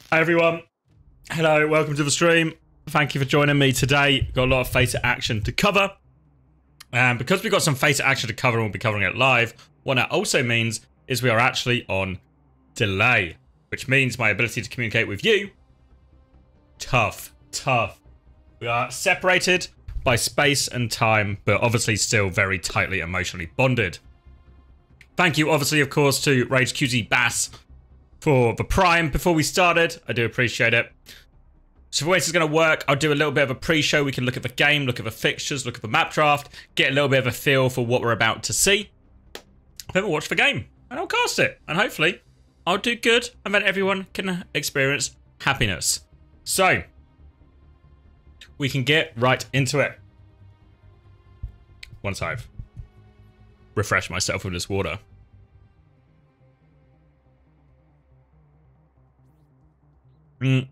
Hi everyone, hello, welcome to the stream. Thank you for joining me today. Got a lot of FACEIT action to cover. And because we've got some FACEIT action to cover and we'll be covering it live, what that also means is we are actually on delay, which means my ability to communicate with you, tough. We are separated by space and time, but obviously still very tightly emotionally bonded. Thank you, obviously, of course, to Rage QZ Bass for the Prime before we started. I do appreciate it. So the way this is going to work, I'll do a little bit of a pre-show. We can look at the game, look at the fixtures, look at the map draft, get a little bit of a feel for what we're about to see. Then we'll watch the game, and I'll cast it. And hopefully, I'll do good, and then everyone can experience happiness. So, we can get right into it. Once I've refreshed myself with this water. Obviously,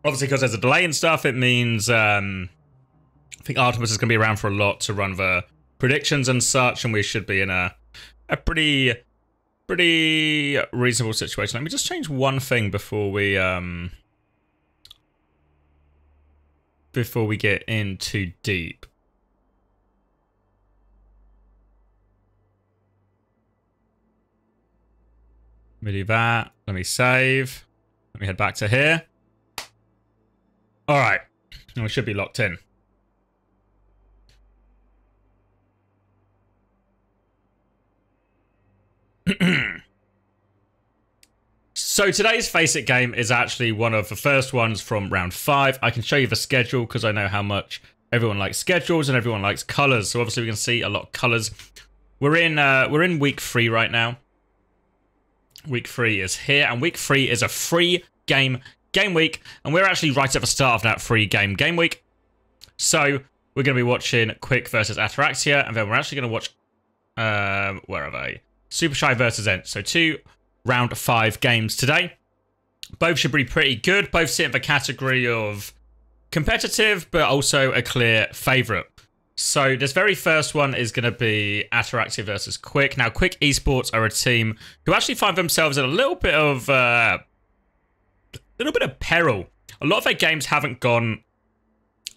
because there's a delay and stuff, it means I think Artemis is going to be around for a lot to run the predictions and such, and we should be in a pretty reasonable situation. Let me just change one thing before we get in too deep. Let me do that. Let me save. Let me head back to here. All right. And we should be locked in. So today's FACEIT game is actually one of the first ones from round 5. I can show you the schedule because I know how much everyone likes schedules and everyone likes colors. So obviously we can see a lot of colors. We're in week 3 right now. Week 3 is here, and week 3 is a free game week, and we're actually right at the start of that free game week. So we're going to be watching Quick versus Ataraxia, and then we're actually going to watch where are they? Super Shy versus Ent. So 2 round 5 games today. Both should be pretty good. Both sit in the category of competitive, but also a clear favorite. So this very first one is going to be Ataraxia versus Quick. Now, Quick Esports are a team who actually find themselves in a little bit of peril. A lot of their games haven't gone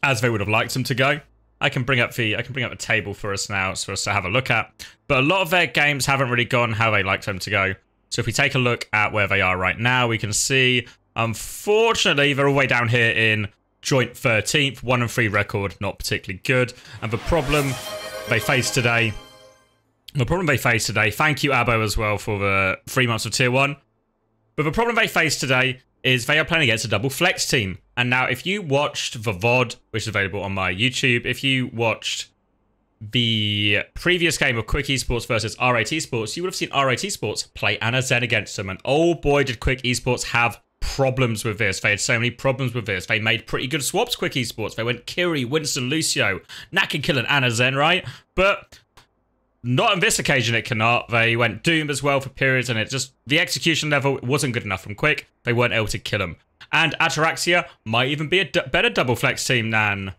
as they would have liked them to go. I can bring up the table for us now for us to have a look at. But a lot of their games haven't really gone how they liked them to go. So if we take a look at where they are right now, we can see, unfortunately, they're all the way down here in joint 13th, 1-3 record, not particularly good. And the problem they face today, thank you Abo as well for the 3 months of tier 1. But the problem they face today is they are playing against a double flex team. And now if you watched the VOD, which is available on my YouTube, if you watched the previous game of Quick Esports versus R8 Esports, you would have seen R8 Esports play Ana Zen against them. And oh boy, did Quick Esports have problems with this. They had so many problems with this. They made pretty good swaps, Quick Esports. They went Kiri, Winston, Lucio, Naka Kill and Ana Zen, right? But not on this occasion it cannot. They went Doom as well for periods, and it just, the execution level wasn't good enough from Quick. They weren't able to kill them. And Ataraxia might even be a better double flex team than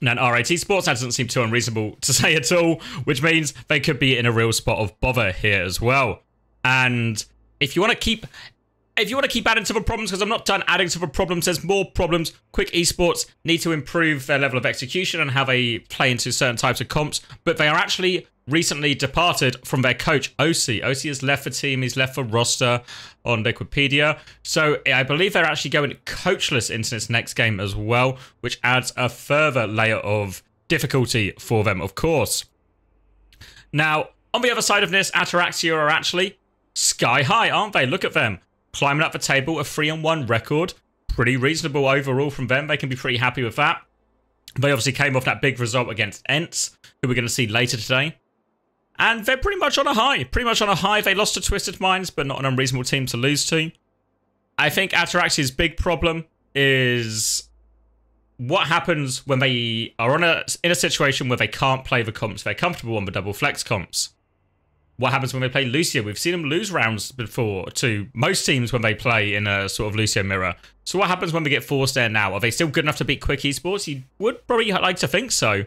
R8 Esports. That doesn't seem too unreasonable to say at all, which means they could be in a real spot of bother here as well. And if you want to keep adding to the problems, because I'm not done adding to the problems, there's more problems. Quick Esports need to improve their level of execution and how they play into certain types of comps, but they are actually recently departed from their coach, OC. OC has left the team, he's left the roster on Wikipedia. So I believe they're actually going coachless into this next game as well, which adds a further layer of difficulty for them, of course. Now, on the other side of this, Ataraxia are actually sky high, aren't they? Look at them. Climbing up the table, a 3-1 record. Pretty reasonable overall from them. They can be pretty happy with that. They obviously came off that big result against Ents, who we're going to see later today. And they're pretty much on a high. They lost to Twisted Minds, but not an unreasonable team to lose to. I think Ataraxia's big problem is what happens when they are in a situation where they can't play the comps they're comfortable on, the double flex comps. What happens when they play Lucio? We've seen them lose rounds before to most teams when they play in a sort of Lucio mirror. So what happens when we get forced there now? Are they still good enough to beat Quick Esports? You would probably like to think so.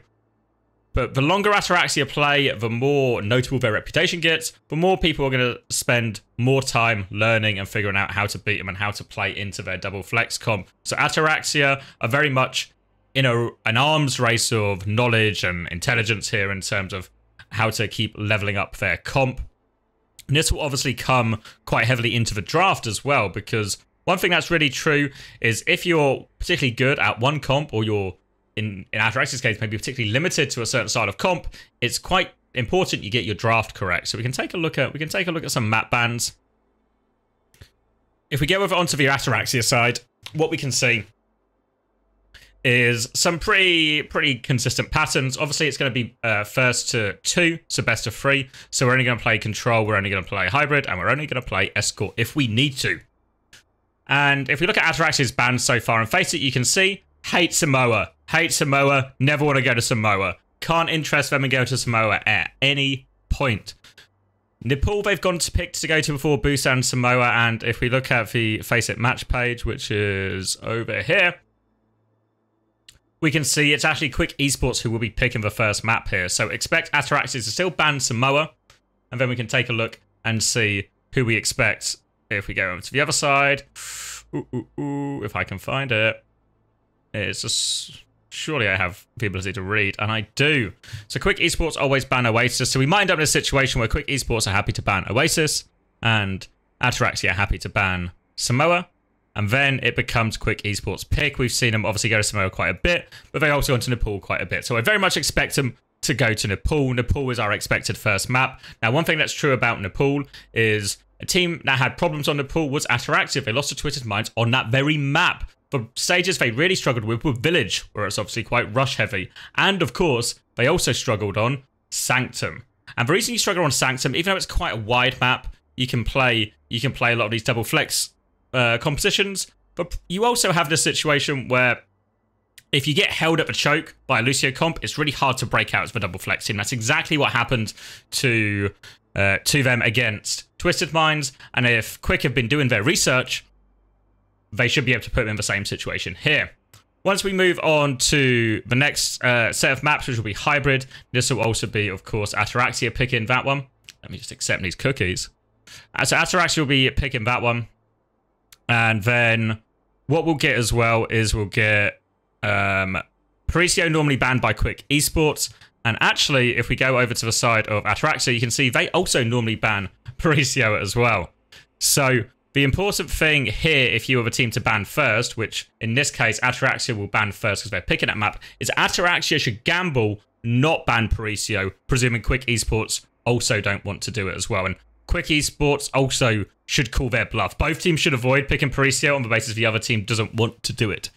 But the longer Ataraxia play, the more notable their reputation gets, the more people are going to spend more time learning and figuring out how to beat them and how to play into their double flex comp. So Ataraxia are very much in an arms race of knowledge and intelligence here in terms of how to keep leveling up their comp. And this will obviously come quite heavily into the draft as well, because one thing that's really true is if you're particularly good at one comp, or you're in Ataraxia's case, maybe particularly limited to a certain side of comp, it's quite important you get your draft correct. So we can take a look at some map bans. If we go over onto the Ataraxia side, what we can see is some pretty consistent patterns. Obviously, it's going to be first to 2, so best of 3. So we're only going to play control, we're only going to play hybrid, and we're only going to play escort if we need to. And if we look at Ataraxia's bans so far and FACEIT, you can see hate Samoa. Hate Samoa. Never want to go to Samoa. Can't interest them in going to Samoa at any point. Nepal, they've gone to pick to go to before Busan, Samoa. And if we look at the FACEIT match page, which is over here, we can see it's actually Quick Esports who will be picking the first map here. So expect Ataraxia to still ban Samoa. And then we can take a look and see who we expect if we go over to the other side. If I can find it. It's just... Surely I have the ability to read, and I do. So Quick Esports always ban Oasis, so we might end up in a situation where Quick Esports are happy to ban Oasis, and Ataraxia are happy to ban Samoa, and then it becomes Quick Esports' pick. We've seen them obviously go to Samoa quite a bit, but they also go to Nepal quite a bit. So I very much expect them to go to Nepal. Nepal is our expected first map. Now, one thing that's true about Nepal is a team that had problems on Nepal was Ataraxia. They lost to Twisted Minds on that very map. The stages they really struggled with were Village, where it's obviously quite rush heavy. And of course, they also struggled on Sanctum. And the reason you struggle on Sanctum, even though it's quite a wide map, you can play a lot of these double flex compositions. But you also have this situation where if you get held at the choke by a Lucio comp, it's really hard to break out as the double flex team. That's exactly what happened to them against Twisted Minds. And if Quick have been doing their research, they should be able to put them in the same situation here. Once we move on to the next set of maps, which will be hybrid, this will also be, of course, Ataraxia picking that one. Let me just accept these cookies. So Ataraxia will be picking that one. And then what we'll get as well is we'll get Paricio normally banned by Quick Esports. And actually, if we go over to the side of Ataraxia, you can see they also normally ban Paricio as well. So the important thing here, if you have a team to ban first, which in this case, Ataraxia will ban first because they're picking that map, is Ataraxia should gamble, not ban Paricio, presuming Quick Esports also don't want to do it as well. And Quick Esports also should call their bluff. Both teams should avoid picking Paricio on the basis the other team doesn't want to do it.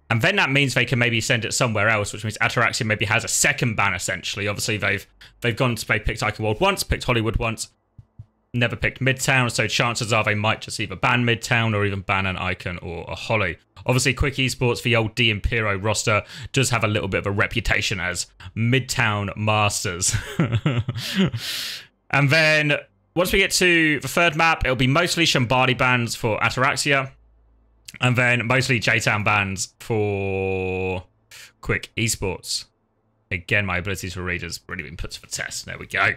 And then that means they can maybe send it somewhere else, which means Ataraxia maybe has a second ban, essentially. Obviously, they've gone to play picked Icon World once, picked Hollywood once, never picked Midtown, so chances are they might just either ban Midtown or even ban an Icon or a Holly. Obviously, Quick Esports, the old D Impero roster, does have a little bit of a reputation as Midtown masters. And then, once we get to the third map, it'll be mostly Shambali bans for Ataraxia, and then mostly J-Town bans for Quick Esports. Again, my ability to read has really been put to the test. There we go.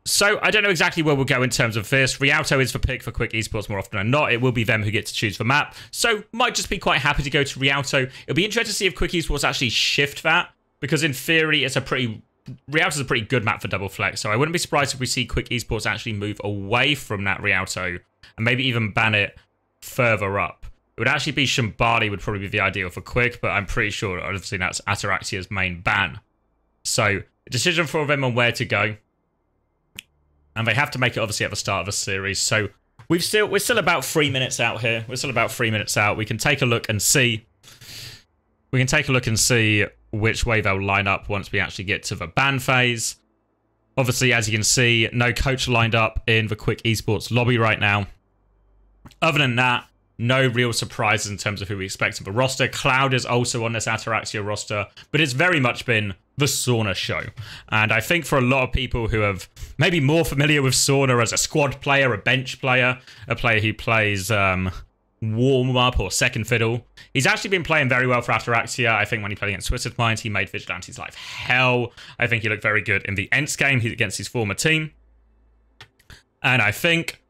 So, I don't know exactly where we'll go in terms of this. Rialto is the pick for Quick Esports more often than not. It will be them who get to choose the map. So, might just be quite happy to go to Rialto. It'll be interesting to see if Quick Esports actually shift that. Because in theory, Rialto's a pretty good map for double flex. So, I wouldn't be surprised if we see Quick Esports actually move away from that Rialto. And maybe even ban it further up. It would actually be Shambali would probably be the ideal for Quick. But I'm pretty sure, obviously, that's Ataraxia's main ban. So, a decision for them on where to go. And they have to make it, obviously, at the start of the series. So we're still about 3 minutes out here. We're still about 3 minutes out. We can take a look and see. We can take a look and see which way they'll line up once we actually get to the ban phase. Obviously, as you can see, no coach lined up in the Quick Esports lobby right now. Other than that, no real surprises in terms of who we expect of the roster. Cloud is also on this Ataraxia roster, but it's very much been the Sauna show. And I think for a lot of people who have maybe more familiar with Sauna as a squad player, a bench player, a player who plays warm-up or second fiddle. He's actually been playing very well for Ataraxia. I think when he played against Twisted Minds, he made Vigilante's life hell. I think he looked very good in the Ents game against his former team. And I think,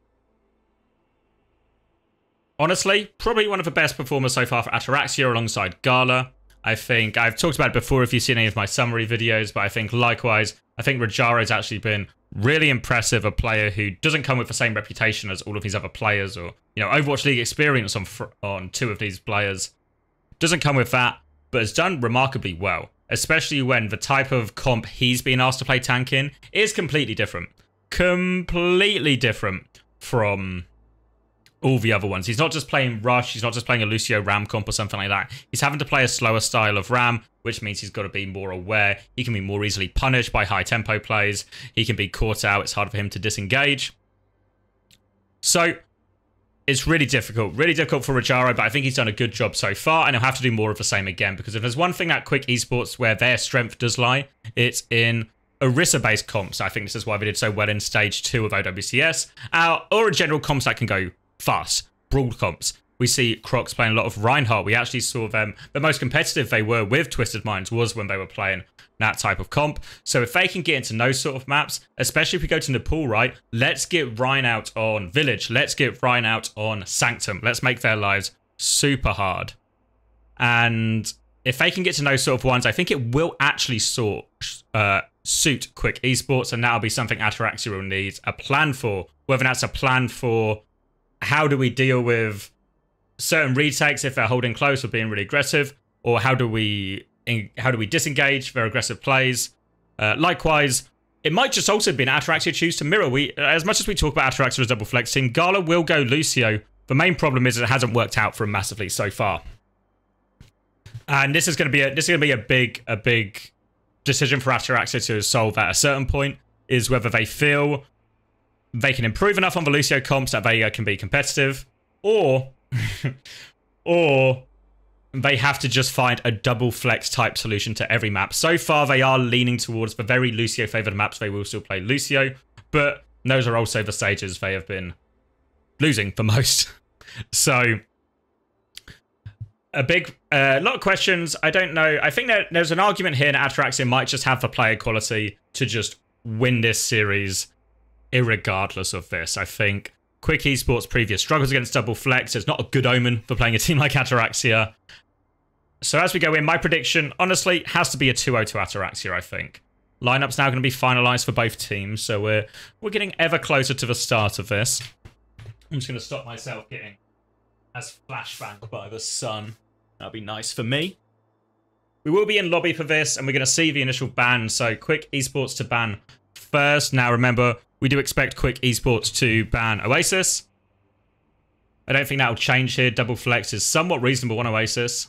honestly, probably one of the best performers so far for Ataraxia alongside Gala. I think I've talked about it before if you've seen any of my summary videos, but I think likewise, I think Rajaro's actually been really impressive, a player who doesn't come with the same reputation as all of these other players, or, you know, Overwatch League experience on two of these players. Doesn't come with that, but has done remarkably well, especially when the type of comp he's been asked to play tank in is completely different. Completely different from all the other ones. He's not just playing Rush, he's not just playing a Lucio Ram comp or something like that. He's having to play a slower style of Ram, which means he's got to be more aware. He can be more easily punished by high tempo plays. He can be caught out. It's hard for him to disengage. So it's really difficult for Rajaro, but I think he's done a good job so far, and he'll have to do more of the same again, because if there's one thing at Quick Esports where their strength does lie, it's in Orisa-based comps. I think this is why they did so well in Stage 2 of OWCS, or in general comps that can go fast, broad comps. We see Crocs playing a lot of Reinhardt. We actually saw them, the most competitive they were with Twisted Minds was when they were playing that type of comp. So if they can get into those sort of maps, especially if we go to Nepal, right, let's get Ryan out on Village. Let's get Ryan out on Sanctum. Let's make their lives super hard. And if they can get to those sort of ones, I think it will actually suit Quick Esports, and that'll be something Ataraxia will need a plan for. Whether that's a plan for how do we deal with certain retakes if they're holding close or being really aggressive, or how do we disengage their aggressive plays. Likewise, it might just also be an Ataraxia choose to mirror. As much as we talk about Ataraxia as double flex team, Gala will go Lucio. The main problem is it hasn't worked out for him massively so far, and this is going to be a big decision for Ataraxia to solve at a certain point. Is whether they feel they can improve enough on the Lucio comps that they can be competitive, or they have to just find a double flex type solution to every map. So far, they are leaning towards the very Lucio favored maps. They will still play Lucio, but those are also the stages they have been losing the most. So a lot of questions. I don't know. I think there's an argument here that Ataraxia might just have the player quality to just win this series irregardless of this. I think Quick Esports' previous struggles against double flex is not a good omen for playing a team like Ataraxia. So as we go in, my prediction, honestly, has to be a 2-0 to Ataraxia, I think. Lineup's now going to be finalised for both teams, so we're getting ever closer to the start of this. I'm just going to stop myself getting as flashbanged by the sun. That'll be nice for me. We will be in lobby for this, and we're going to see the initial ban. So Quick Esports to ban first. Now remember, we do expect Quick Esports to ban Oasis. I don't think that will change here. Double flex is somewhat reasonable on Oasis.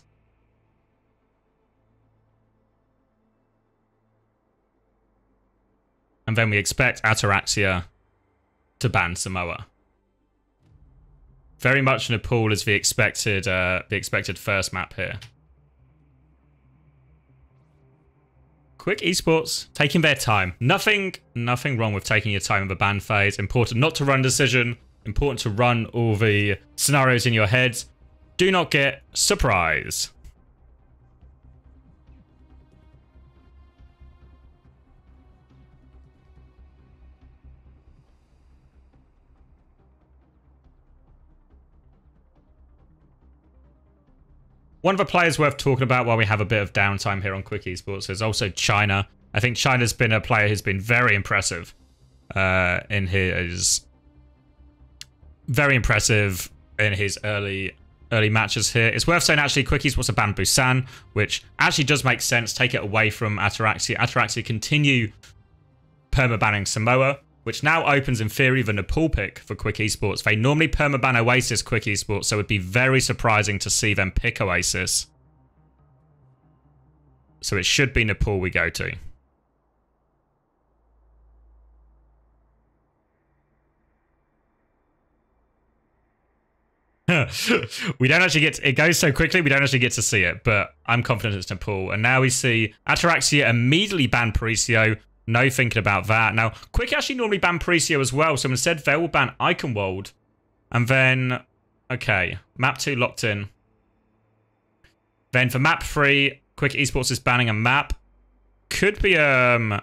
And then we expect Ataraxia to ban Samoa. Very much Nepal is the expected first map here. Quick Esports taking their time. Nothing wrong with taking your time in the ban phase. Important not to run decision. Important to run all the scenarios in your head. Do not get surprised. One of the players worth talking about while we have a bit of downtime here on Quick Esports is also China. I think China's been a player who's been very impressive in his early matches here. It's worth saying actually Quick Esports a ban Busan, which actually does make sense. Take it away from Ataraxia. Ataraxia continue perma-banning Samoa, which now opens, in theory, the Nepal pick for Quick Esports. They normally permaban Oasis Quick Esports, so it'd be very surprising to see them pick Oasis. So it should be Nepal we go to. We don't actually get... It goes so quickly, we don't actually get to see it, but I'm confident it's Nepal. And now we see Ataraxia immediately ban Paricio. No thinking about that. Now, Quick actually normally ban Paricio as well, so instead they will ban Eichenwald. And then Okay, map 2 locked in. Then for map 3, Quick Esports is banning a map. Could be a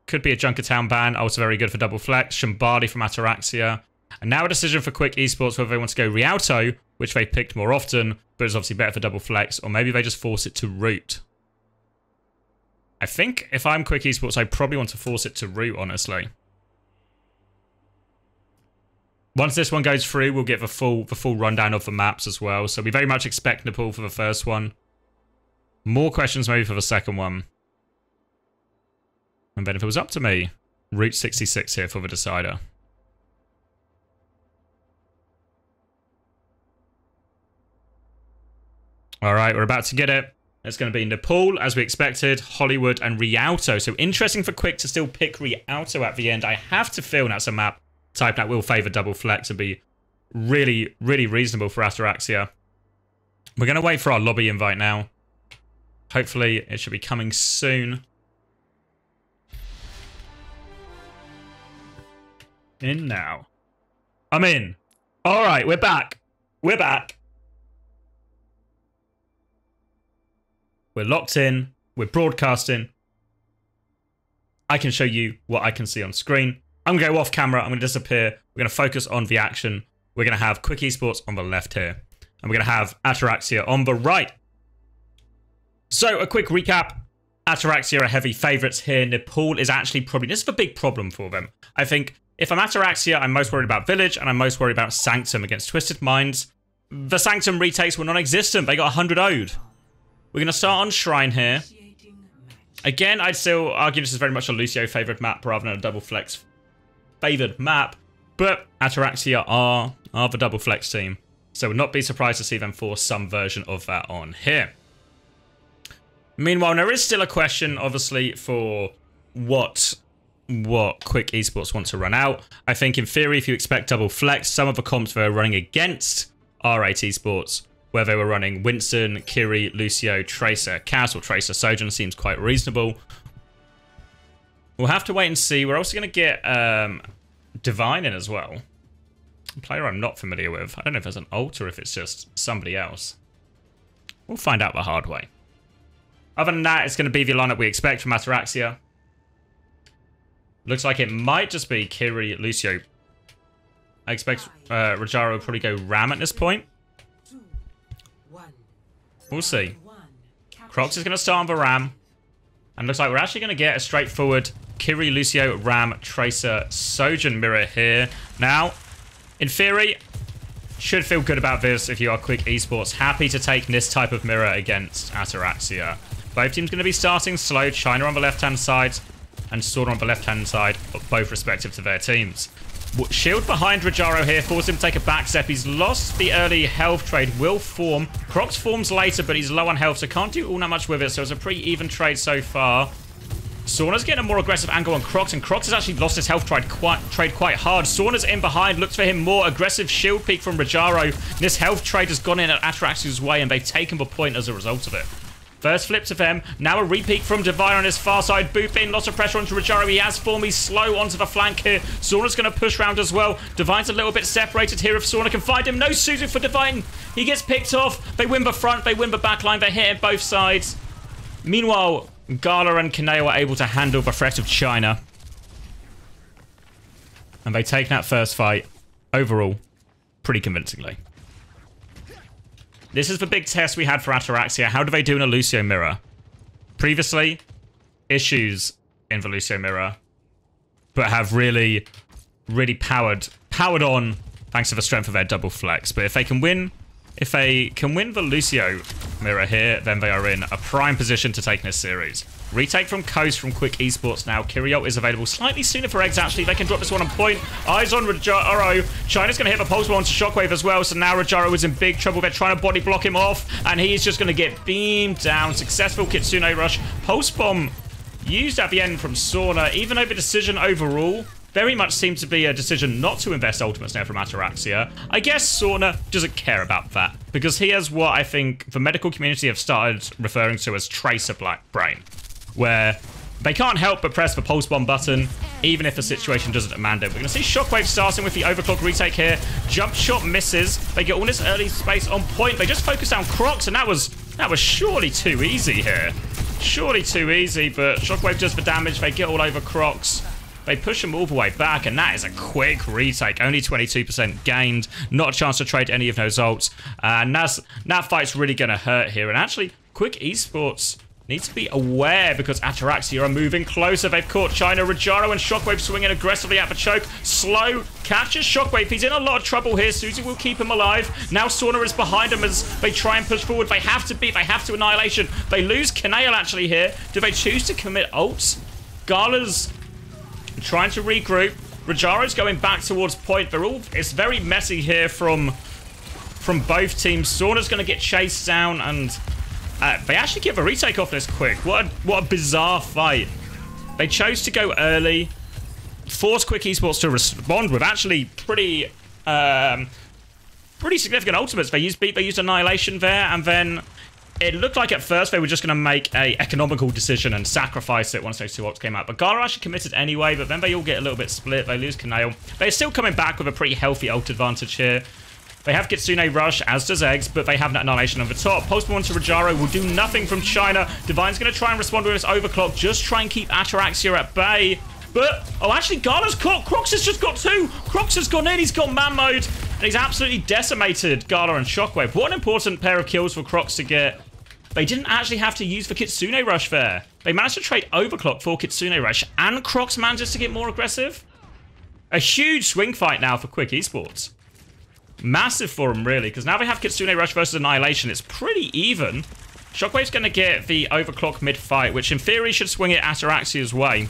Junkertown ban. Also very good for double flex. Shambali from Ataraxia. And now a decision for Quick Esports whether they want to go Rialto, which they picked more often, but is obviously better for double flex, or maybe they just force it to root. I think if I'm Quick Esports, I probably want to force it to root, honestly. Once this one goes through, we'll get the full rundown of the maps as well. So we very much expect Nepal for the first one. More questions maybe for the second one. And then if it was up to me, Route 66 here for the decider. Alright, we're about to get it. It's going to be Nepal, as we expected, Hollywood, and Rialto. So interesting for Quick to still pick Rialto at the end. I have to feel that's a map type that will favour double flex and be really, really reasonable for Ataraxia. We're going to wait for our lobby invite now. Hopefully, it should be coming soon. In now. I'm in. Alright, we're back. We're back. We're locked in. We're broadcasting. I can show you what I can see on screen. I'm going to go off camera. I'm going to disappear. We're going to focus on the action. We're going to have Quick Esports on the left here. And we're going to have Ataraxia on the right. So, a quick recap. Ataraxia are heavy favourites here. Nepal is actually probably... This is a big problem for them. I think if I'm Ataraxia, I'm most worried about Village, and I'm most worried about Sanctum against Twisted Minds. The Sanctum retakes were non-existent. They got 100 owed. We're going to start on Shrine here. Again, I'd still argue this is very much a Lucio favoured map rather than a double flex favoured map. But Ataraxia are the double flex team. So would not be surprised to see them force some version of that on here. Meanwhile, there is still a question, obviously, for what Quick Esports want to run out. I think, in theory, if you expect double flex, some of the comps they're running against R8 Esports, where they were running Winston, Kiri, Lucio, Tracer, Castle, Tracer, Sojourn seems quite reasonable. We'll have to wait and see. We're also going to get Divine in as well. A player I'm not familiar with. I don't know if there's an ult or if it's just somebody else. We'll find out the hard way. Other than that, it's going to be the lineup we expect from Ataraxia. Looks like it might just be Kiri, Lucio. I expect Rajaro will probably go Ram at this point. We'll see. Crocs is going to start on the Ram. And looks like we're actually going to get a straightforward Kiri, Lucio, Ram, Tracer, Sojourn mirror here. Now, in theory, should feel good about this if you are Quick Esports. Happy to take this type of mirror against Ataraxia. Both teams going to be starting slow. China on the left-hand side and Sword on the left-hand side, both respective to their teams. Shield behind Rajaro here, forced him to take a back step. He's lost the early health trade, will form. Crocs forms later, but he's low on health, so can't do all that much with it. So it's a pretty even trade so far. Sauna's getting a more aggressive angle on Crocs, and Crocs has actually lost his health trade quite hard. Sauna's in behind, looks for him more. Aggressive shield peek from Rajaro. This health trade has gone in at Ataraxia's way, and they've taken the point as a result of it. First flip to them. Now a repeat from Divine on his far side. Boop in. Lots of pressure onto Rajaro. He has form. He's slow onto the flank here. Sauna's going to push round as well. Divine's a little bit separated here. If Sauna can find him. No Suzu for Divine. He gets picked off. They win the front. They win the back line. They're hitting both sides. Meanwhile, Gala and Kaneo are able to handle the threat of China. And they take that first fight, overall, pretty convincingly. This is the big test we had for Ataraxia. How do they do in a Lucio mirror? Previously, issues in the Lucio mirror, but have really, really powered on thanks to the strength of their double flex. But if they can win the Lucio mirror here, then they are in a prime position to take this series. Retake from Coast from Quick Esports now. Kiriot is available slightly sooner for Eggs, actually. They can drop this one on point. Eyes on Rajaro. China's going to hit the pulse bomb onto Shockwave as well, so now Rajaro is in big trouble. They're trying to body block him off, and he's just going to get beamed down. Successful Kitsune rush. Pulse bomb used at the end from Sauna. Even though the decision overall very much seemed to be a decision not to invest ultimates now from Ataraxia, I guess Sauna doesn't care about that, because he has what I think the medical community have started referring to as tracer black brain, where They can't help but press the pulse bomb button, even if the situation doesn't demand it. We're going to see Shockwave starting with the overclock retake here. Jump shot misses. They get all this early space on point. They just focus down Crocs, and that was surely too easy here. Surely too easy, but Shockwave does the damage. They get all over Crocs. They push him all the way back, and that is a quick retake. Only 22% gained. Not a chance to trade any of those ults. And that fight's really going to hurt here. And actually, Quick Esports need to be aware because Ataraxia are moving closer. They've caught China. Rajaro and Shockwave swinging aggressively at the choke. Slow catches Shockwave. He's in a lot of trouble here. Susie will keep him alive. Now Sauna is behind him as they try and push forward. They have to beat. They have to Annihilation. They lose Kanail actually here. Do they choose to commit ults? Gala's trying to regroup. Rajaro's going back towards point. It's very messy here from both teams. Sauna's going to get chased down, and they actually give a retake off this Quick. What a bizarre fight. They chose to go early, force Quick Esports to respond with actually pretty significant ultimates. They used Annihilation there, and then it looked like at first they were just going to make a economical decision and sacrifice it once those two ults came out. But Gala actually committed anyway, but then they all get a little bit split. They lose Kanail. They're still coming back with a pretty healthy ult advantage here. They have Kitsune Rush, as does Eggs, but they have that Annihilation on the top. Post one to Rajaro will do nothing from China. Divine's going to try and respond with this overclock, just try and keep Ataraxia at bay. But, oh, actually, Gala's caught. Crocs has just got two. Crocs has gone in. He's got man mode. And he's absolutely decimated Gala and Shockwave. What an important pair of kills for Crocs to get. They didn't actually have to use the Kitsune Rush there. They managed to trade overclock for Kitsune Rush, and Crocs manages to get more aggressive. A huge swing fight now for Quick Esports. Massive for them, really, because now they have Kitsune Rush versus Annihilation. It's pretty even. Shockwave's going to get the overclock mid-fight, which in theory should swing it Ataraxia's way,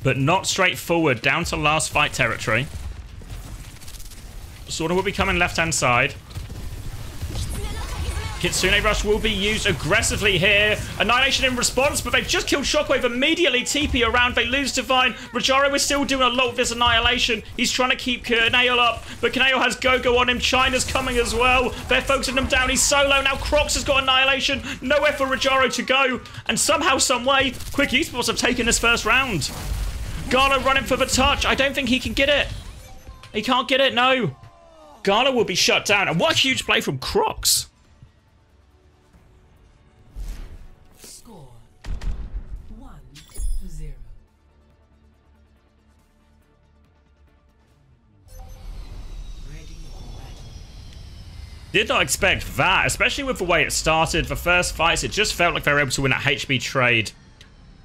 but not straightforward, down to last fight territory. Sort of will be coming left-hand side. Kitsune Rush will be used aggressively here. Annihilation in response, but they've just killed Shockwave immediately. TP around, they lose Divine. Rajaro is still doing a lot with this Annihilation. He's trying to keep Kanail up, but Kanail has Go-Go on him. China's coming as well. They're focusing him down. He's solo. Now Crocs has got Annihilation. Nowhere for Rajaro to go. And somehow, someway, Quick Esports have taken this first round. Gala running for the touch. I don't think he can get it. He can't get it, no. Gala will be shut down. And what a huge play from Crocs. Did not expect that, especially with the way it started. The first fights, it just felt like they were able to win that HB trade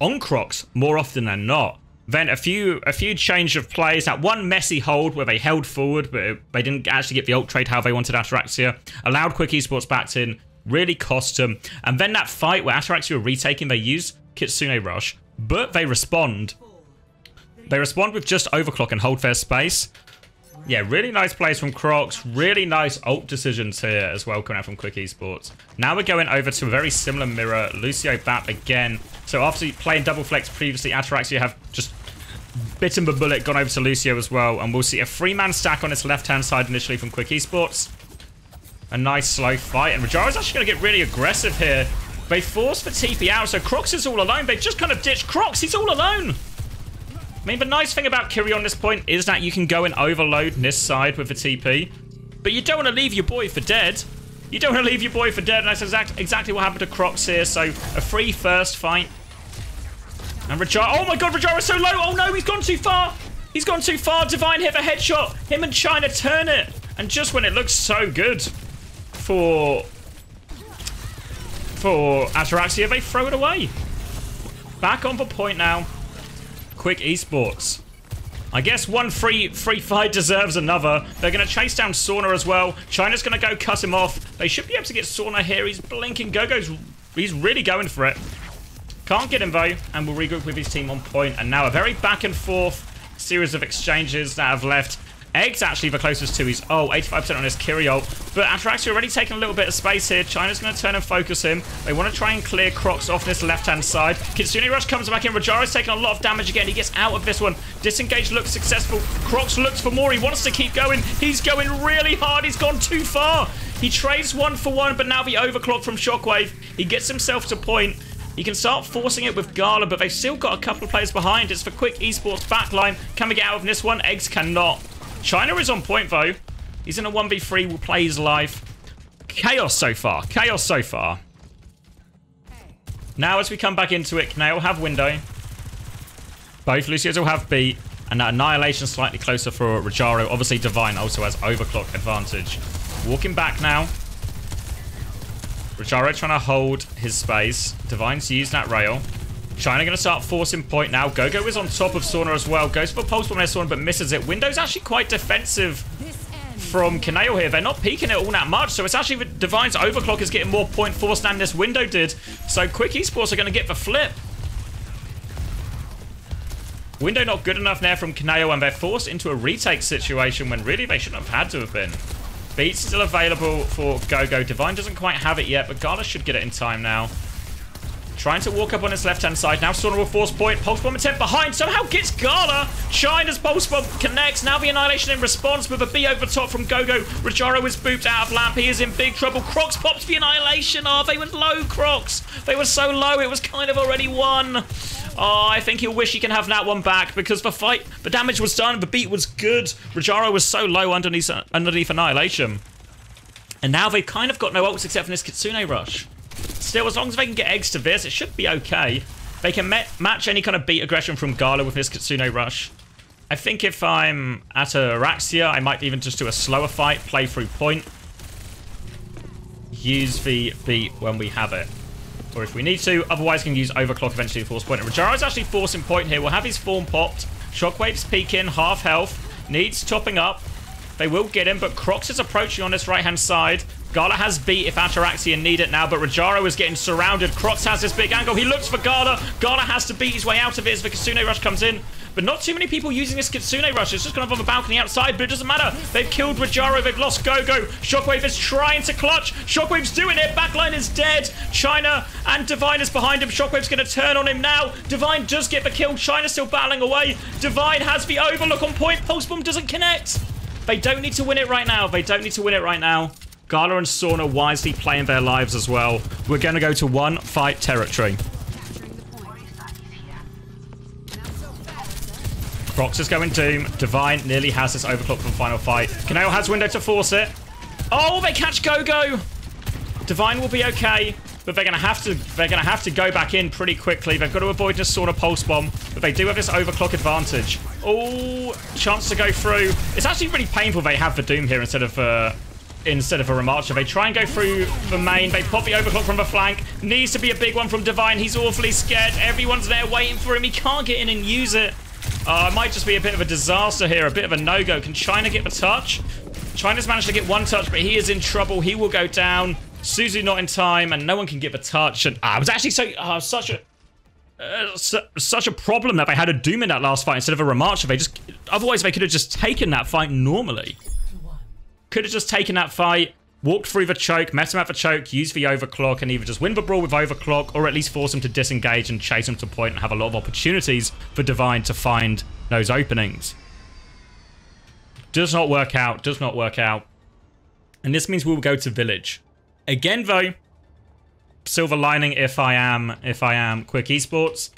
on Crocs more often than not. Then a few change of plays. That one messy hold where they held forward, but they didn't actually get the ult trade how they wanted Ataraxia. Allowed Quick Esports back in, really cost them. And then that fight where Ataraxia were retaking, they use Kitsune Rush, but they respond. They respond with just overclock and hold their space. Yeah, really nice plays from Crocs. Really nice ult decisions here as well coming out from Quick Esports. Now we're going over to a very similar mirror. Lucio Bap again. So after playing double flex previously, Ataraxia have just bitten the bullet, gone over to Lucio as well. And we'll see a 3-man stack on its left-hand side initially from Quick Esports. A nice slow fight. And Rajaro's actually going to get really aggressive here. They force the TP out, so Crocs is all alone. They've just kind of ditched Crocs. He's all alone. I mean, the nice thing about Kiri on this point is that you can go and overload this side with the TP, but you don't want to leave your boy for dead. You don't want to leave your boy for dead, and that's exactly what happened to Crocs here. So, a free first fight. And Rajaro, oh my god, Rajaro's so low. Oh no, he's gone too far. He's gone too far. Divine hit the headshot. Him and China turn it. And just when it looks so good for Ataraxia, they throw it away. Back on the point now. Quick Esports. I guess one free fight deserves another. They're going to chase down Sauna as well. China's going to go cut him off. They should be able to get Sauna here. He's blinking. Gogo's, he's really going for it. Can't get him though, and will regroup with his team on point. And now a very back and forth series of exchanges that have left. Egg's actually the closest to his ult, 85% on his Kiri ult. But Ataraxia already taking a little bit of space here. China's going to turn and focus him. They want to try and clear Crocs off this left-hand side. Kitsune Rush comes back in. Rajaro's taking a lot of damage again. He gets out of this one. Disengage looks successful. Crocs looks for more. He wants to keep going. He's going really hard. He's gone too far. He trades 1 for 1, but now the overclock from Shockwave. He gets himself to point. He can start forcing it with Gala, but they've still got a couple of players behind. It's for Quick Esports backline. Can we get out of this one? Eggs cannot. China is on point, though. He's in a 1v3. Will play his life. Chaos so far. Chaos so far. Now, as we come back into it, Knale have window. Both Lucios will have B. And that Annihilation slightly closer for Rajaro. Obviously, Divine also has overclock advantage. Walking back now. Rajaro trying to hold his space. Divine's used that rail. China going to start forcing point now. Gogo is on top of Sauna as well. Goes for pulse bomb on Sauna, but misses it. Window's actually quite defensive from Kaneo here. They're not peeking it all that much, so it's actually Divine's overclock is getting more point force than this Window did. So Quick Esports are going to get the flip. Window not good enough there from Kaneo, and they're forced into a retake situation when really they shouldn't have had to have been. Beat's still available for Gogo. Divine doesn't quite have it yet, but Gala should get it in time now. Trying to walk up on his left-hand side. Now Sauna will force point. Pulse bomb attempt behind. Somehow gets Gala. China's pulse bomb connects. Now the Annihilation in response with a B over top from Gogo. Rajaro is booped out of lamp. He is in big trouble. Crocs pops the Annihilation. Oh, they were low, Crocs. They were so low. It was kind of already won. Oh, I think he'll wish he can have that one back because the damage was done. The beat was good. Rajaro was so low underneath Annihilation. And now they've kind of got no ults except for this Kitsune Rush. Still, as long as they can get eggs to this, it should be okay. They can match any kind of beat aggression from Gala with this Kitsune Rush. I think if I'm Ataraxia, I might even just do a slower fight, play through point. Use the beat when we have it. Or if we need to. Otherwise, can use overclock eventually to force point. And Rajaro's actually forcing point here. We'll have his form popped. Shockwave's peeking, half health. Needs topping up. They will get him, but Crocs is approaching on this right-hand side. Gala has beat if Ataraxia need it now, but Rajaro is getting surrounded. Crocs has this big angle. He looks for Gala. Gala has to beat his way out of it as the Kitsune Rush comes in. But not too many people using this Kitsune Rush. It's just kind of on the balcony outside, but it doesn't matter. They've killed Rajaro. They've lost Gogo. Shockwave is trying to clutch. Shockwave's doing it. Backline is dead. China and Divine is behind him. Shockwave's going to turn on him now. Divine does get the kill. China's still battling away. Divine has the overlook on point. Pulse bomb doesn't connect. They don't need to win it right now. They don't need to win it right now. Gala and Sauna wisely playing their lives as well. We're going to go to one fight territory. Crocs is going Doom. Divine nearly has this overclock for the final fight. Kaneo has window to force it. Oh, they catch Gogo. Divine will be okay, but they're going to have to go back in pretty quickly. They've got to avoid this sort of pulse bomb, but they do have this overclock advantage. Oh, chance to go through. It's actually really painful they have the Doom here instead of a Remarcher. They try and go through the main. They pop the overclock from the flank. Needs to be a big one from Divine. He's awfully scared. Everyone's there waiting for him. He can't get in and use it. It might just be a bit of a disaster here, a bit of a no-go. Can China get the touch? China's managed to get one touch, but he is in trouble. He will go down. Suzu not in time, and no one can get the touch. And it was actually such a problem that they had a Doom in that last fight instead of a Remarcher. Otherwise they could have just taken that fight normally. Could have just taken that fight, walked through the choke, met him at the choke, used the overclock, and either just win the brawl with overclock, or at least force him to disengage and chase him to point and have a lot of opportunities for Divine to find those openings. Does not work out. Does not work out. And this means we will go to Village. Again, though, silver lining if I am Quick Esports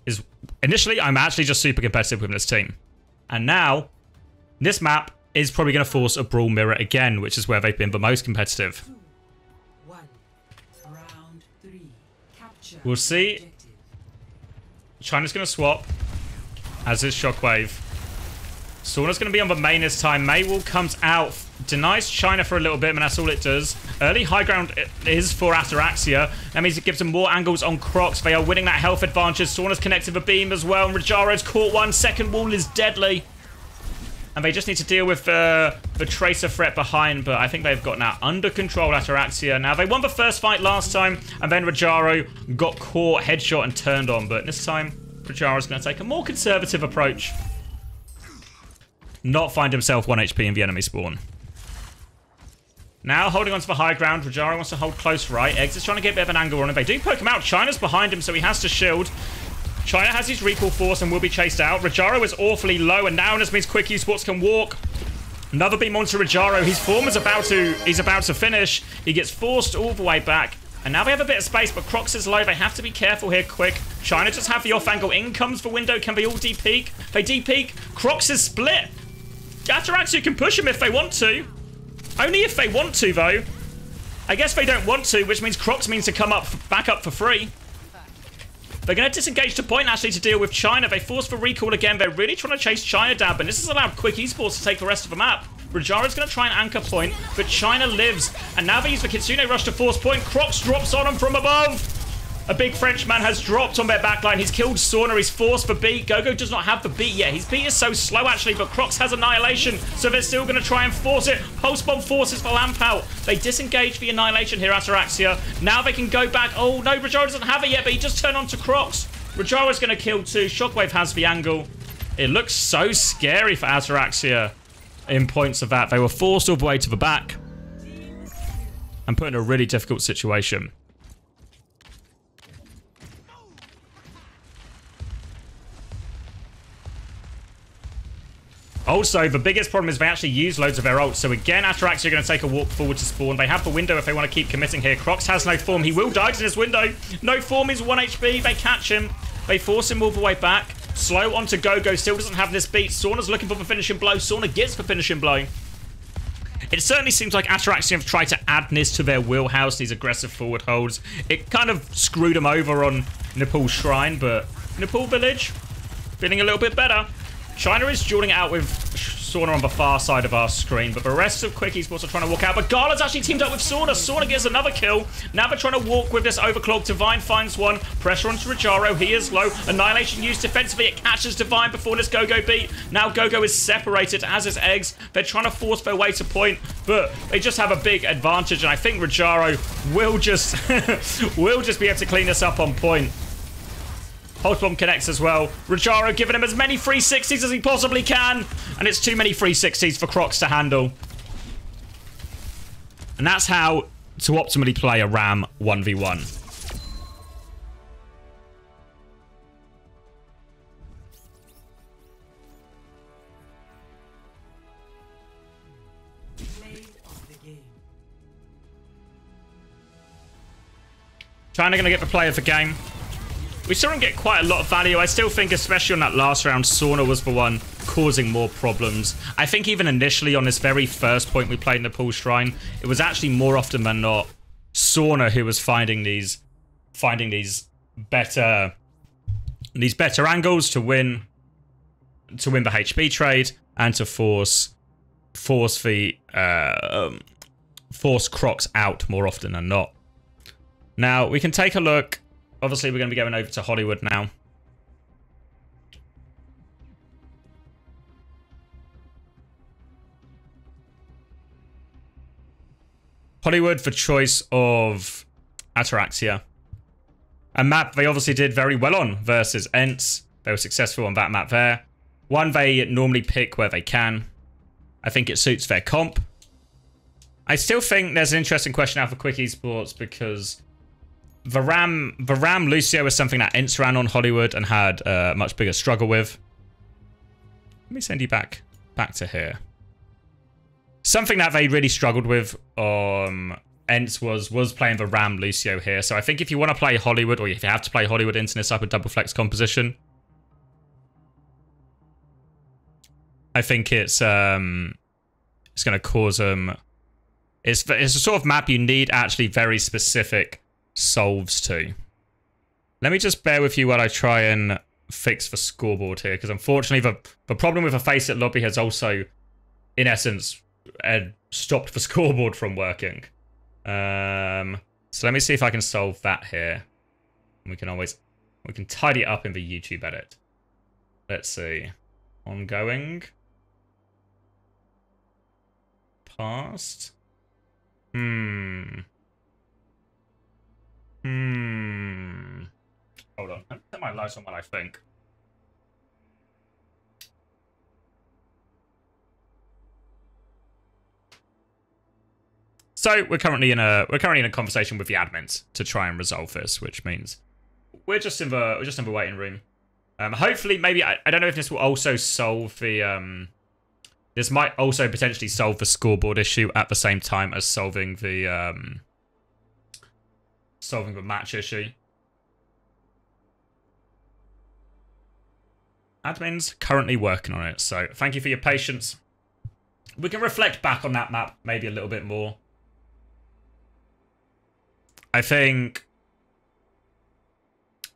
is initially I'm actually just super competitive with this team. And now, this map is probably going to force a brawl mirror again, which is where they've been the most competitive. We'll see. China's going to swap, as is Shockwave. Sauna's going to be on the main this time. Maywall comes out, denies China for a little bit, and that's all it does. Early high ground is for Ataraxia. That means it gives them more angles on Crocs. They are winning that health advantage. Sauna's connected the beam as well, and Rajaro's caught one. Second wall is deadly. And they just need to deal with the Tracer threat behind, but I think they've got now under control Ataraxia. Now, they won the first fight last time, and then Rajaro got caught, headshot, and turned on. But this time, Rajaro's going to take a more conservative approach. Not find himself 1 HP in the enemy spawn. Now, holding on to the high ground, Rajaro wants to hold close right. Eggs is trying to get a bit of an angle on him. They do poke him out. China's behind him, so he has to shield. China has his recall force and will be chased out. Rajaro is awfully low, and now this means Quick Esports can walk. Another beam onto Rajaro. His form is about to finish. He gets forced all the way back. And now they have a bit of space, but Crocs is low. They have to be careful here quick. China just have the off angle. In comes the window. Can they all de-peek? They de-peek. Crocs is split. Ataraxia can push him if they want to. Only if they want to, though. I guess they don't want to, which means Crocs means to come up, back up for free. They're going to disengage to point, actually, to deal with China. They force the recall again. They're really trying to chase China down, but this has allowed Quick Esports to take the rest of the map. Rajara's going to try and anchor point, but China lives. And now they use the Kitsune rush to force point. Crocs drops on him from above. A big Frenchman has dropped on their backline. He's killed Sauna. He's forced the beat. Gogo does not have the beat yet. His beat is so slow, actually, but Crocs has Annihilation, so they're still going to try and force it. Pulse Bomb forces the lamp out. They disengage the Annihilation here, Ataraxia. Now they can go back. Oh, no, Rajara doesn't have it yet, but he just turned on to Crocs. Rajara's going to kill too. Shockwave has the angle. It looks so scary for Ataraxia in points of that. They were forced all the way to the back and put in a really difficult situation. Also, the biggest problem is they actually use loads of their ults. So again, Ataraxia are going to take a walk forward to spawn. They have the window if they want to keep committing here. Crocs has no form. He will die to this window. No form, he's 1 HP. They catch him. They force him all the way back. Slow onto Gogo. Still doesn't have this beat. Sauna's looking for the finishing blow. Sauna gets the finishing blow. It certainly seems like Ataraxia have tried to add this to their wheelhouse, these aggressive forward holds. It kind of screwed them over on Nepal Shrine, but Nepal Village feeling a little bit better. China is dueling it out with Sauna on the far side of our screen, but the rest of Quick Esports are trying to walk out. But Gala's actually teamed up with Sauna. Sauna gets another kill. Now they're trying to walk with this overclock. Divine finds one. Pressure onto Rajaro. He is low. Annihilation used defensively. It catches Divine before this Gogo beat. Now Gogo is separated, as is Eggs. They're trying to force their way to point, but they just have a big advantage, and I think Rajaro will just will just be able to clean this up on point. Pulse Bomb connects as well. Rajaro giving him as many 360s as he possibly can. And it's too many 360s for Crocs to handle. And that's how to optimally play a Ram 1v1. China going to get the play of the game. We still don't get quite a lot of value. I still think, especially on that last round, Sauna was the one causing more problems. I think even initially on this very first point we played in the Pool Shrine, it was actually more often than not Sauna who was finding these better angles to win the HP trade and to force Crocs out more often than not. Now we can take a look. Obviously, we're going to be going over to Hollywood now. Hollywood for choice of Ataraxia. A map they obviously did very well on versus Ents. They were successful on that map there. One they normally pick where they can. I think it suits their comp. I still think there's an interesting question now for Quick Esports because the Ram Lucio was something that Ents ran on Hollywood and had a much bigger struggle with. Let me send you back to here. Something that they really struggled with Ents was playing the Ram Lucio here. So I think if you want to play Hollywood, or if you have to play Hollywood into this type of double flex composition, I think it's going to cause them. It's a sort of map you need actually very specific solves to. Let me just bear with you while I try and fix the scoreboard here, because unfortunately the problem with a FACEIT lobby has also, in essence, stopped the scoreboard from working. So let me see if I can solve that here. We can tidy it up in the YouTube edit. Let's see. Ongoing. Past. Hold on. Let me set my lights on while I think. So we're currently in a conversation with the admins to try and resolve this, which means we're just in the waiting room. Hopefully, maybe I don't know if this will also solve the this might also potentially solve the scoreboard issue at the same time as solving the solving the match issue. Admin's currently working on it, so thank you for your patience. We can reflect back on that map maybe a little bit more. I think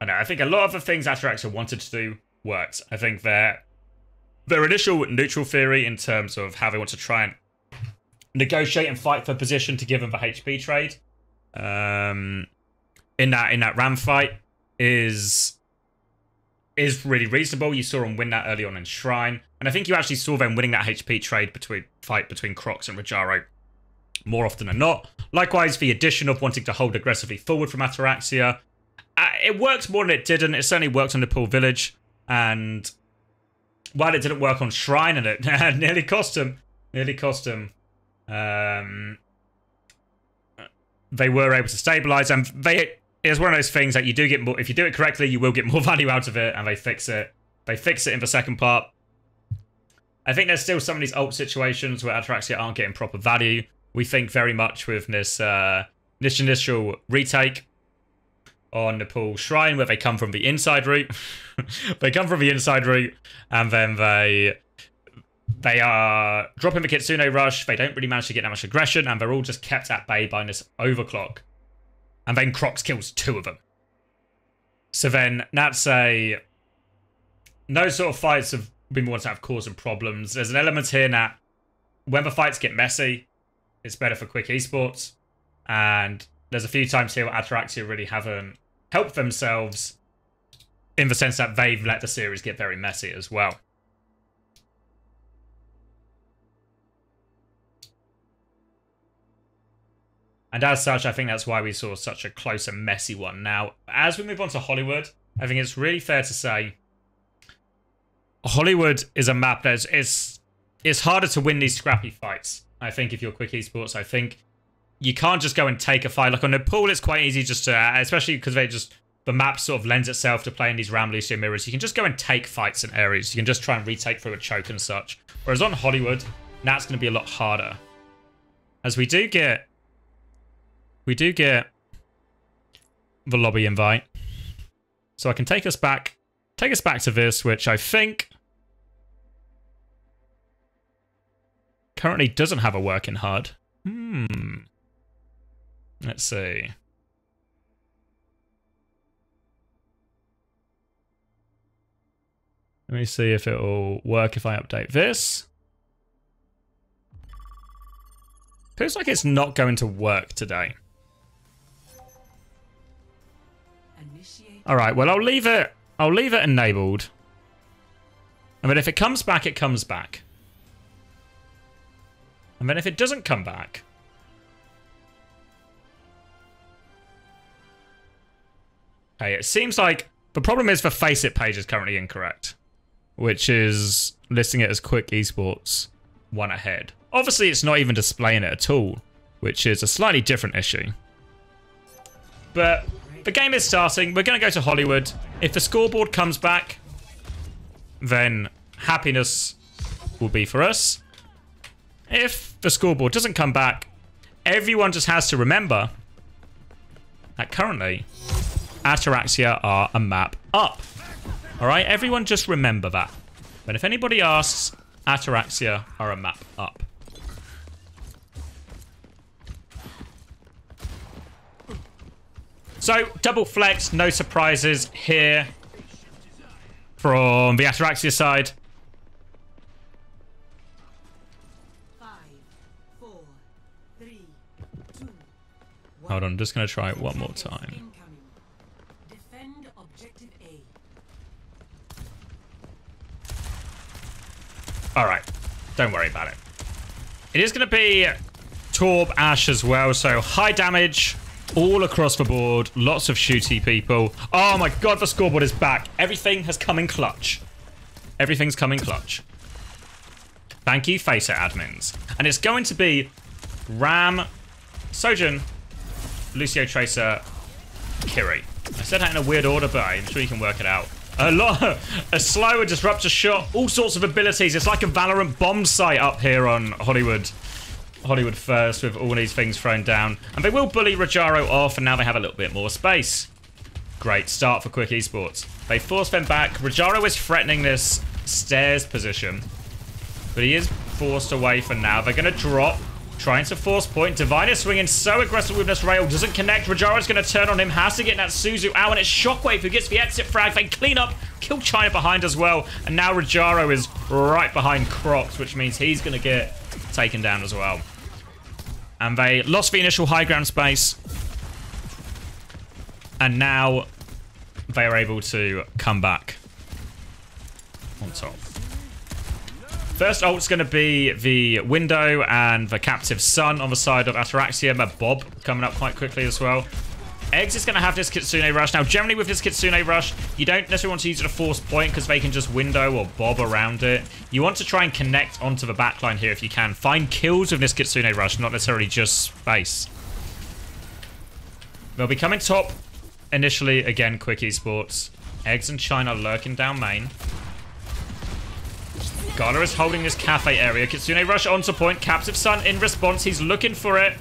a lot of the things Ataraxia wanted to do worked. I think their initial neutral theory in terms of how they want to try and negotiate and fight for position to give them the HP trade in that Ram fight is really reasonable. You saw them win that early on in Shrine, and I think you actually saw them winning that HP trade between Crocs and Rajaro more often than not. Likewise, the addition of wanting to hold aggressively forward from Ataraxia, it worked more than it didn't. It certainly worked on the Pool Village, and while it didn't work on Shrine, and it nearly cost him, they were able to stabilize, and it's one of those things that you do get more, if you do it correctly, you will get more value out of it, and they fix it. They fix it in the second part. I think there's still some of these ult situations where Ataraxia aren't getting proper value. We think very much with this initial retake on the Pool Shrine, where they come from the inside route. They come from the inside route, and then they are dropping the Kitsune rush. They don't really manage to get that much aggression, and they're all just kept at bay by this overclock. And then Crocs kills 2 of them. So then that's no sort of fights have been ones that have caused some problems. There's an element here that when the fights get messy, it's better for quick esports. And there's a few times here where Ataraxia really haven't helped themselves in the sense that they've let the series get very messy as well. And as such, I think that's why we saw such a close and messy one. Now, as we move on to Hollywood, I think it's really fair to say Hollywood is a map that it's harder to win these scrappy fights. I think if you're quick esports, I think you can't just go and take a fight. Like on the Pool, it's quite easy just to, especially because the map sort of lends itself to playing these Ram Lucio mirrors. You can just go and take fights in areas. You can just try and retake through a choke and such. Whereas on Hollywood, that's going to be a lot harder. As we do get the lobby invite. So I can take us back to this, which I think currently doesn't have a working HUD. Let's see. Let me see if it'll work if I update this. Feels like it's not going to work today. All right, well, I'll leave it enabled. I mean, if it comes back, it comes back. And then if it doesn't come back, okay, it seems like the problem is the FACEIT page is currently incorrect, which is listing it as quick esports 1 ahead. Obviously, it's not even displaying it at all, which is a slightly different issue. But the game is starting. We're going to go to Hollywood. If the scoreboard comes back, then happiness will be for us. If the scoreboard doesn't come back, everyone just has to remember that currently Ataraxia are a map up. All right, everyone just remember that. But if anybody asks, Ataraxia are a map up. So, double flex, no surprises here from the Ataraxia side. 5, 4, 3, 2, 1. Hold on, I'm just going to try it one more time. Defend objective A. Alright, don't worry about it. It is going to be Torb Ash as well, so high damage all across the board. Lots of shooty people. Oh my god, the scoreboard is back. Everything has come in clutch. Everything's come in clutch. Thank you, FACEIT admins. And it's going to be Ram, Sojin, Lucio Tracer, Kiri. I said that in a weird order, but I'm sure you can work it out. A slow and disruptor shot, all sorts of abilities. It's like a Valorant bomb site up here on Hollywood Hollywood first with all these things thrown down. And they will bully Rajaro off, and now they have a little bit more space. Great start for Quick Esports. They force them back. Rajaro is threatening this stairs position, but he is forced away for now. They're going to drop, trying to force point. Divine is swinging so aggressive with this rail, doesn't connect. Rajaro's going to turn on him, has to get that Suzu out, and it's Shockwave who gets the exit frag. They clean up, kill China behind as well, and now Rajaro is right behind Crocs, which means he's going to get taken down as well. And they lost the initial high ground space, and now they are able to come back on top. First ult's going to be the window and the captive sun on the side of Ataraxia. But Bob coming up quite quickly as well. Eggs is going to have this Kitsune Rush. Now, generally with this Kitsune Rush, you don't necessarily want to use it to force point because they can just window or bob around it. You want to try and connect onto the backline here if you can. Find kills with this Kitsune Rush, not necessarily just space. They'll be coming top initially. Again, Quick Esports. Eggs and China lurking down main. Gala is holding this cafe area. Kitsune Rush onto point. Captive Sun in response. He's looking for it.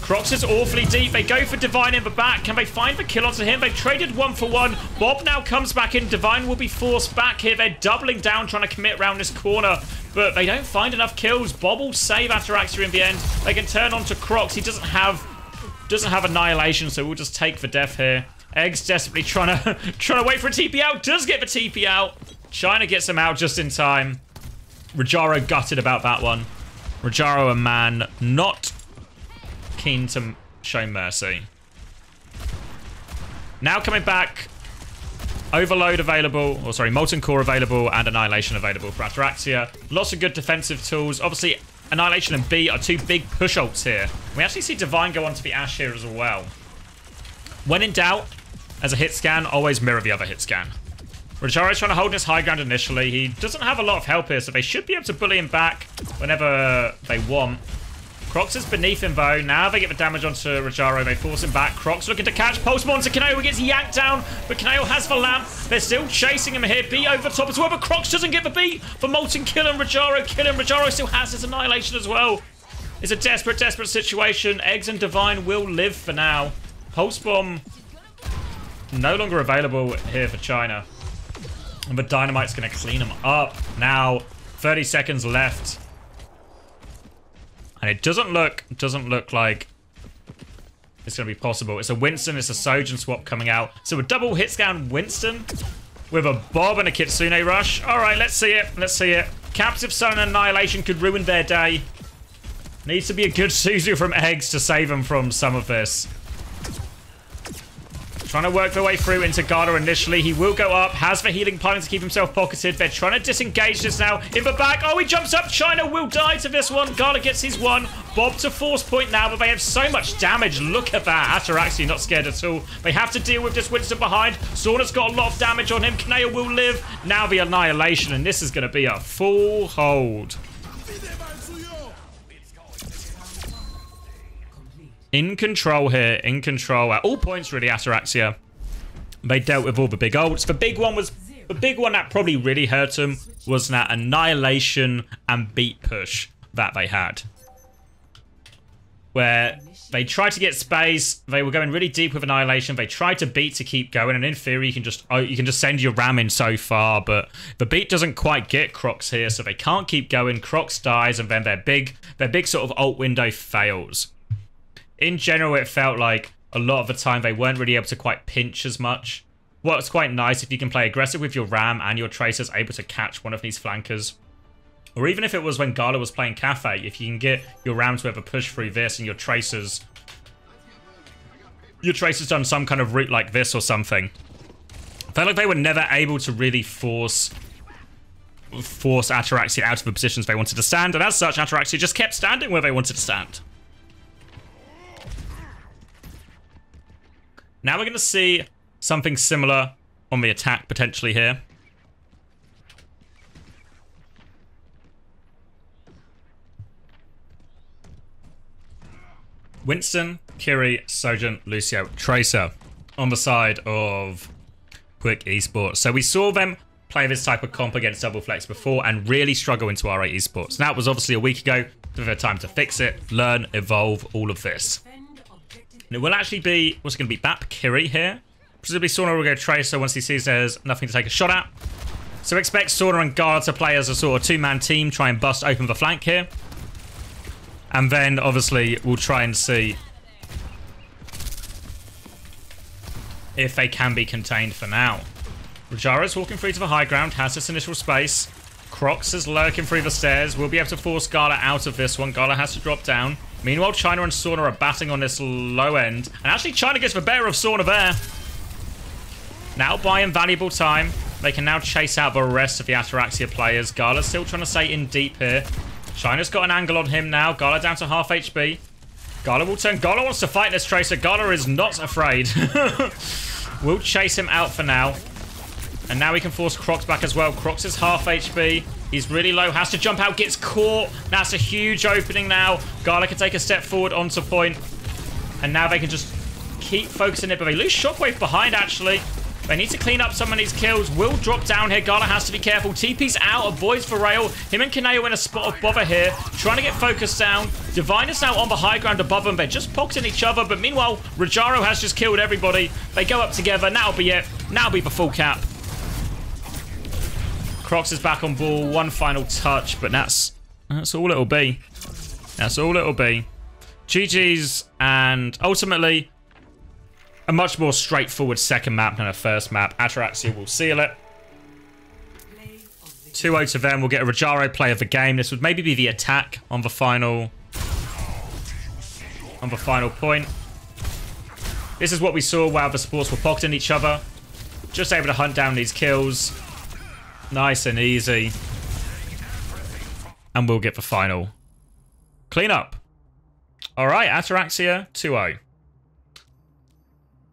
Crocs is awfully deep. They go for Divine in the back. Can they find the kill onto him? They've traded 1 for 1. Bob now comes back in. Divine will be forced back here. They're doubling down, trying to commit around this corner, but they don't find enough kills. Bob will save Ataraxia in the end. They can turn on to Crocs. He doesn't have Annihilation, so we'll just take the death here. Eggs desperately trying to wait for a TP out. Does get the TP out. China gets him out just in time. Rajaro gutted about that one. Rajaro, a man not keen to show mercy. Now coming back, Overload available, or sorry, Molten Core available, and Annihilation available for Ataraxia. Lots of good defensive tools. Obviously, Annihilation and B are 2 big push ults here. We actually see Divine go onto the Ashe here as well. When in doubt, as a hit scan, always mirror the other hit scan. Rajaro's trying to hold his high ground initially. He doesn't have a lot of help here, so they should be able to bully him back whenever they want. Crocs is beneath him though. Now they get the damage onto Rajaro. They force him back. Crocs looking to catch Pulse Monster. Kaneo gets yanked down, but Kaneo has the lamp. They're still chasing him here. B over the top as well, but Crocs doesn't get the beat for Molten kill and Rajaro kill him. Rajaro still has his Annihilation as well. It's a desperate, desperate situation. Eggs and Divine will live for now. Pulse Bomb no longer available here for China. And the Dynamite's going to clean them up. Now, 30 seconds left. And it doesn't look like it's going to be possible. It's a Winston, it's a Sojourn swap coming out. So a double hit scan Winston with a Bob and a Kitsune Rush. All right, let's see it. Let's see it. Captive Sun and Annihilation could ruin their day. Needs to be a good Suzu from Eggs to save them from some of this. Trying to work their way through into Gala initially. He will go up. Has the healing piling to keep himself pocketed. They're trying to disengage this now. In the back. Oh, he jumps up. China will die to this one. Gala gets his one. Bob to force point now, but they have so much damage. Look at that. Ataraxia not scared at all. They have to deal with this Winston behind. Sauna's got a lot of damage on him. Kaneo will live. Now the Annihilation, and this is going to be a full hold. In control here, in control at all points really, Ataraxia. They dealt with all the big ults. The big one that probably really hurt them was that Annihilation and beat push that they had. Where they tried to get space, they were going really deep with Annihilation, they tried to beat to keep going, and in theory you can just send your ram in so far, but the beat doesn't quite get Crocs here, so they can't keep going. Crocs dies, and then their big sort of ult window fails. In general, it felt like a lot of the time they weren't really able to quite pinch as much. What's quite nice if you can play aggressive with your Ram and your Tracers able to catch one of these flankers. Or even if it was when Gala was playing Cafe, if you can get your Ram to have a push through this and your Tracers done some kind of route like this or something. I felt like they were never able to really force Ataraxia out of the positions they wanted to stand, and as such, Ataraxia just kept standing where they wanted to stand. Now we're going to see something similar on the attack potentially here. Winston, Kiri, Sojourn, Lucio, Tracer on the side of Quick Esports. So we saw them play this type of comp against double flex before and really struggle into R8 Esports. That was obviously a week ago. We've had time to fix it, learn, evolve, all of this. And it will actually be, what's it going to be, Bap Kiri here? Presumably Sauna will go Tracer once he sees there's nothing to take a shot at. So expect Sauna and Guard to play as a sort of two-man team, try and bust open the flank here. And then, obviously, we'll try and see if they can be contained for now. Rajaro's walking through to the high ground, has this initial space. Crocs is lurking through the stairs. We'll be able to force Gala out of this one. Gala has to drop down. Meanwhile, China and Sauna are batting on this low end. And actually, China gets the better of Sauna there. Now buying valuable time. They can now chase out the rest of the Ataraxia players. Gala's still trying to stay in deep here. China's got an angle on him now. Gala down to half HP. Gala will turn. Gala wants to fight this Tracer. Gala is not afraid. We'll chase him out for now. And now we can force Crocs back as well. Crocs is half HP. He's really low. Has to jump out. Gets caught. That's a huge opening now. Gala can take a step forward onto point. And now they can just keep focusing it. But they lose Shockwave behind, actually. They need to clean up some of these kills. Will drop down here. Gala has to be careful. TP's out. Avoids for rail. Him and Kaneo in a spot of bother here. Trying to get focused down. Divine is now on the high ground above them. They're just pocketing each other. But meanwhile, Rajaro has just killed everybody. They go up together. That'll be it. That'll be the full cap. Crocs is back on ball. One final touch. But that's all it'll be. That's all it'll be. GG's. And ultimately, a much more straightforward second map than a first map. Ataraxia will seal it. 2-0 to them. We'll get a Rajaro play of the game. This would maybe be the attack on the final point. This is what we saw while the supports were pocketing each other. Just able to hunt down these kills. Nice and easy. And we'll get the final clean up. All right, Ataraxia 2-0.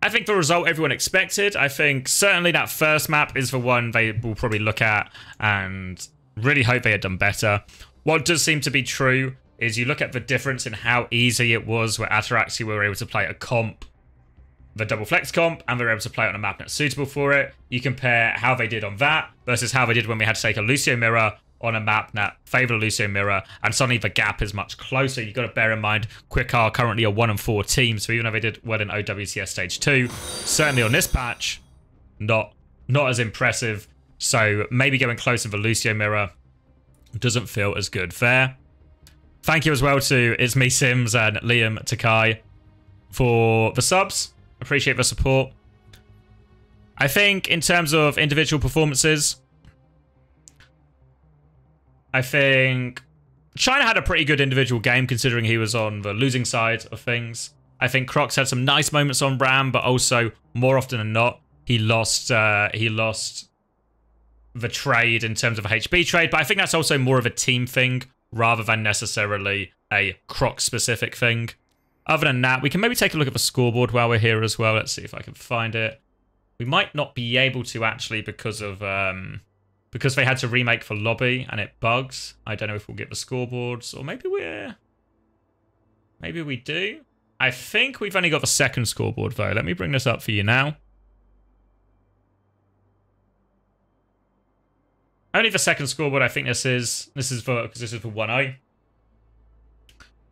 I think the result everyone expected. I think certainly that first map is the one they will probably look at and really hope they had done better. What does seem to be true is you look at the difference in how easy it was where Ataraxia were able to play a comp, the double flex comp, and they were able to play it on a map that's suitable for it. You compare how they did on that versus how they did when we had to take a Lucio Mirror on a map that favoured a Lucio Mirror, and suddenly the gap is much closer. You've got to bear in mind, Quick are currently a 1-4 team, so even though they did well in OWCS Stage 2, certainly on this patch, not as impressive. So maybe going close to the Lucio Mirror doesn't feel as good there. Thank you as well to It's Me Sims and Liam Takai for the subs. Appreciate the support. I think in terms of individual performances, I think China had a pretty good individual game considering he was on the losing side of things. I think Crocs had some nice moments on Ram, but also more often than not, he lost the trade in terms of a HB trade. But I think that's also more of a team thing rather than necessarily a Croc specific thing. Other than that, we can maybe take a look at the scoreboard while we're here as well. Let's see if I can find it. We might not be able to actually because of because they had to remake for lobby and it bugs. I don't know if we'll get the scoreboards, or maybe we do. I think we've only got the second scoreboard though. Let me bring this up for you now. Only the second scoreboard. I think this is for 1-0.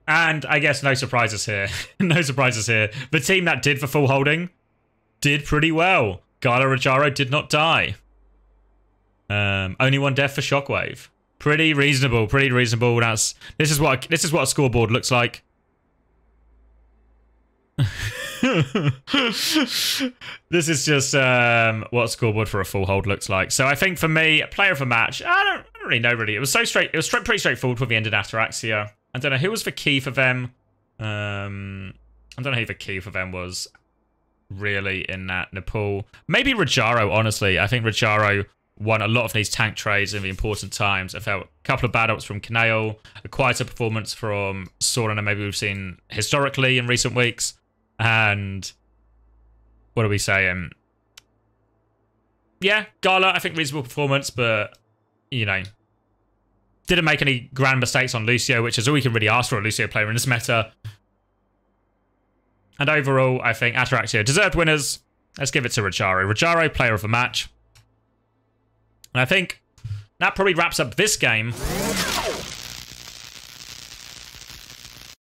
And I guess no surprises here. No surprises here. The team that did the full holding did pretty well. Gala Rajaro did not die. Only one death for Shockwave. Pretty reasonable. Pretty reasonable. This is what a scoreboard looks like. This is just what a scoreboard for a full hold looks like. So I think for me, player of the match, I don't really know really. It was pretty straightforward when we ended Ataraxia. I don't know who was the key for them. I don't know who the key for them was really in that Nepal. Maybe Rajaro, honestly. I think Rajaro won a lot of these tank trades in the important times. I felt a couple of bad ups from Kaneo, a quieter performance from Soren than maybe we've seen historically in recent weeks. And what are we saying? Yeah, Gala, I think reasonable performance, but, you know, didn't make any grand mistakes on Lucio, which is all we can really ask for a Lucio player in this meta. And overall, I think Ataraxia deserved winners. Let's give it to Rajaro. Rajaro, player of the match. And I think that probably wraps up this game.